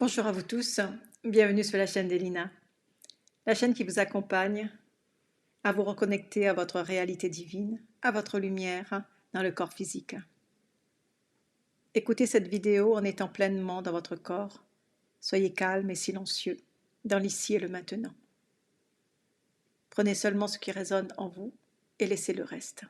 Bonjour à vous tous, bienvenue sur la chaîne d'Elina, la chaîne qui vous accompagne à vous reconnecter à votre réalité divine, à votre lumière dans le corps physique. Écoutez cette vidéo en étant pleinement dans votre corps. Soyez calme et silencieux dans l'ici et le maintenant. Prenez seulement ce qui résonne en vous et laissez le reste.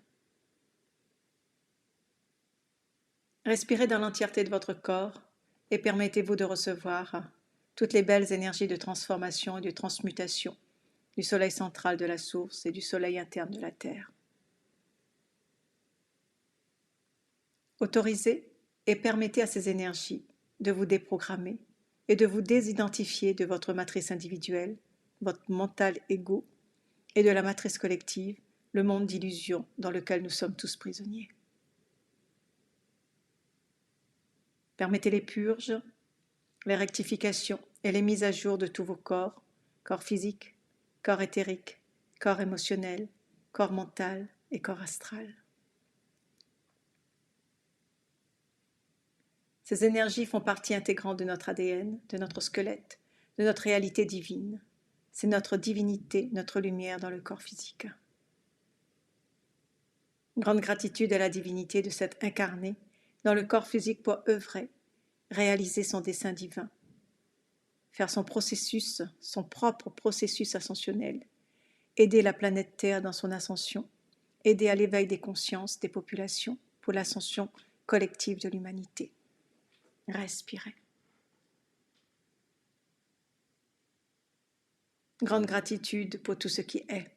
Respirez dans l'entièreté de votre corps et permettez-vous de recevoir toutes les belles énergies de transformation et de transmutation du soleil central de la source et du soleil interne de la Terre. Autorisez et permettez à ces énergies de vous déprogrammer et de vous désidentifier de votre matrice individuelle, votre mental égo, et de la matrice collective, le monde d'illusions dans lequel nous sommes tous prisonniers. Permettez les purges, les rectifications et les mises à jour de tous vos corps, corps physique, corps éthérique, corps émotionnel, corps mental et corps astral. Ces énergies font partie intégrante de notre ADN, de notre squelette, de notre réalité divine. C'est notre divinité, notre lumière dans le corps physique. Grande gratitude à la divinité de s'être incarnée dans le corps physique pour œuvrer, réaliser son dessein divin, faire son processus, son propre processus ascensionnel, aider la planète Terre dans son ascension, aider à l'éveil des consciences des populations pour l'ascension collective de l'humanité. Respirez. Grande gratitude pour tout ce qui est.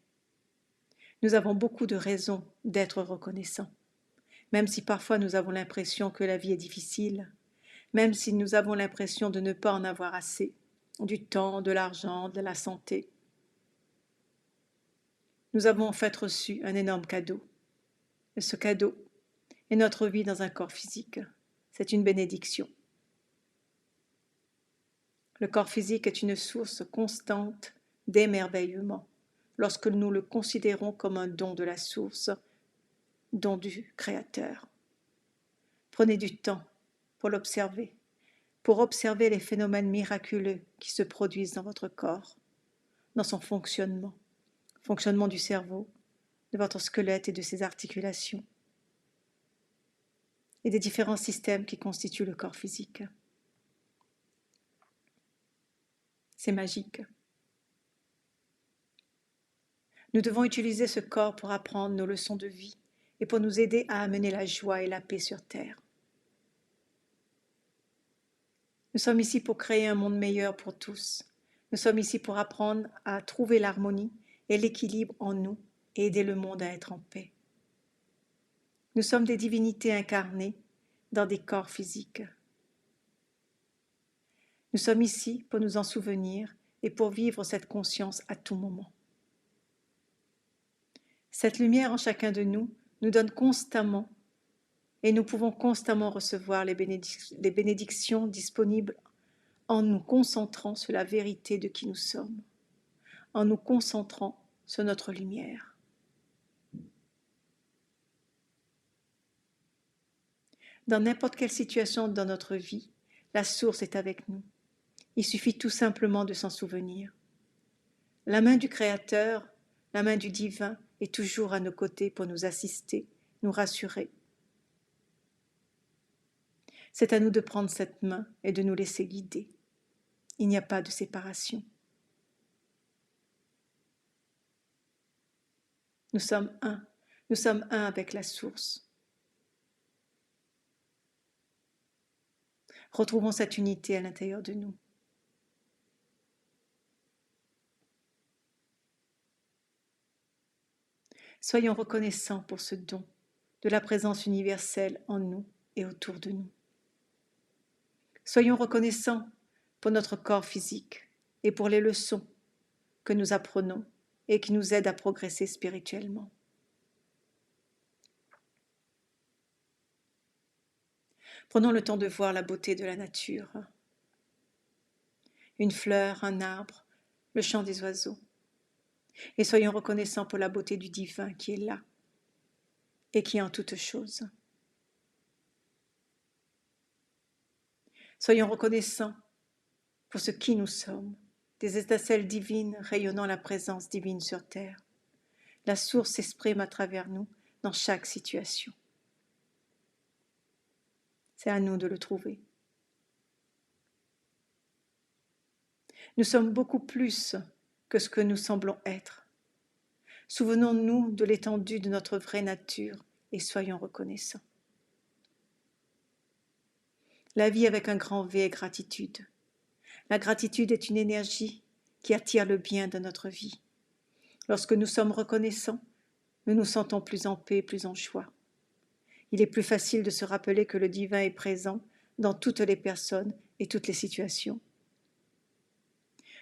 Nous avons beaucoup de raisons d'être reconnaissants, même si parfois nous avons l'impression que la vie est difficile, même si nous avons l'impression de ne pas en avoir assez, du temps, de l'argent, de la santé. Nous avons en fait reçu un énorme cadeau. Et ce cadeau est notre vie dans un corps physique. C'est une bénédiction. Le corps physique est une source constante d'émerveillement lorsque nous le considérons comme un don de la source, don du Créateur. Prenez du temps pour l'observer, pour observer les phénomènes miraculeux qui se produisent dans votre corps, dans son fonctionnement du cerveau, de votre squelette et de ses articulations, et des différents systèmes qui constituent le corps physique. C'est magique. Nous devons utiliser ce corps pour apprendre nos leçons de vie et pour nous aider à amener la joie et la paix sur Terre. Nous sommes ici pour créer un monde meilleur pour tous. Nous sommes ici pour apprendre à trouver l'harmonie et l'équilibre en nous et aider le monde à être en paix. Nous sommes des divinités incarnées dans des corps physiques. Nous sommes ici pour nous en souvenir et pour vivre cette conscience à tout moment. Cette lumière en chacun de nous donne constamment et nous pouvons constamment recevoir les bénédictions disponibles en nous concentrant sur la vérité de qui nous sommes, en nous concentrant sur notre lumière. Dans n'importe quelle situation dans notre vie, la source est avec nous. Il suffit tout simplement de s'en souvenir. La main du Créateur, la main du Divin est toujours à nos côtés pour nous assister, nous rassurer. C'est à nous de prendre cette main et de nous laisser guider. Il n'y a pas de séparation. Nous sommes un avec la source. Retrouvons cette unité à l'intérieur de nous. Soyons reconnaissants pour ce don de la présence universelle en nous et autour de nous. Soyons reconnaissants pour notre corps physique et pour les leçons que nous apprenons et qui nous aident à progresser spirituellement. Prenons le temps de voir la beauté de la nature. Une fleur, un arbre, le chant des oiseaux. Et soyons reconnaissants pour la beauté du divin qui est là et qui est en toutes choses. Soyons reconnaissants pour ce qui nous sommes, des étincelles divines rayonnant la présence divine sur terre. La source s'exprime à travers nous dans chaque situation. C'est à nous de le trouver. Nous sommes beaucoup plus que ce que nous semblons être. Souvenons-nous de l'étendue de notre vraie nature et soyons reconnaissants. La vie avec un grand V est gratitude. La gratitude est une énergie qui attire le bien dans notre vie. Lorsque nous sommes reconnaissants, nous nous sentons plus en paix, plus en joie. Il est plus facile de se rappeler que le divin est présent dans toutes les personnes et toutes les situations.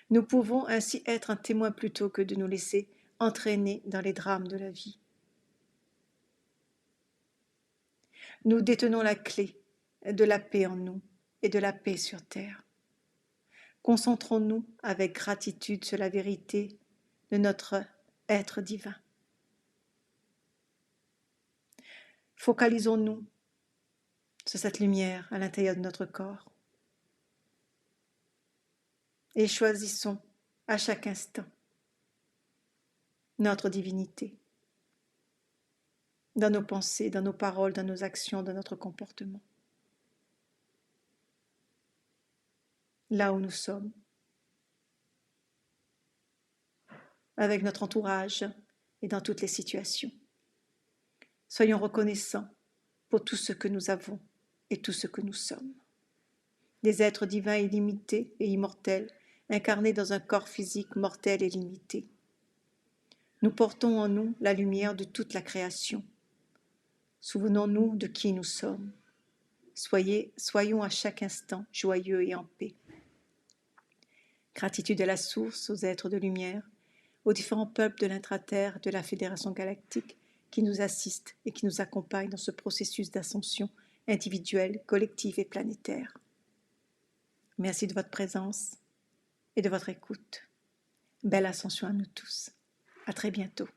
Nous pouvons ainsi être un témoin plutôt que de nous laisser entraîner dans les drames de la vie. Nous détenons la clé de la paix en nous et de la paix sur terre. Concentrons-nous avec gratitude sur la vérité de notre être divin. Focalisons-nous sur cette lumière à l'intérieur de notre corps et choisissons à chaque instant notre divinité dans nos pensées, dans nos paroles, dans nos actions, dans notre comportement. Là où nous sommes, avec notre entourage et dans toutes les situations. Soyons reconnaissants pour tout ce que nous avons et tout ce que nous sommes. Des êtres divins illimités et immortels, incarnés dans un corps physique mortel et limité. Nous portons en nous la lumière de toute la création. Souvenons-nous de qui nous sommes. Soyons à chaque instant joyeux et en paix. Gratitude à la source, aux êtres de lumière, aux différents peuples de l'intraterre, de la Fédération galactique qui nous assistent et qui nous accompagnent dans ce processus d'ascension individuelle, collective et planétaire. Merci de votre présence et de votre écoute. Belle ascension à nous tous. À très bientôt.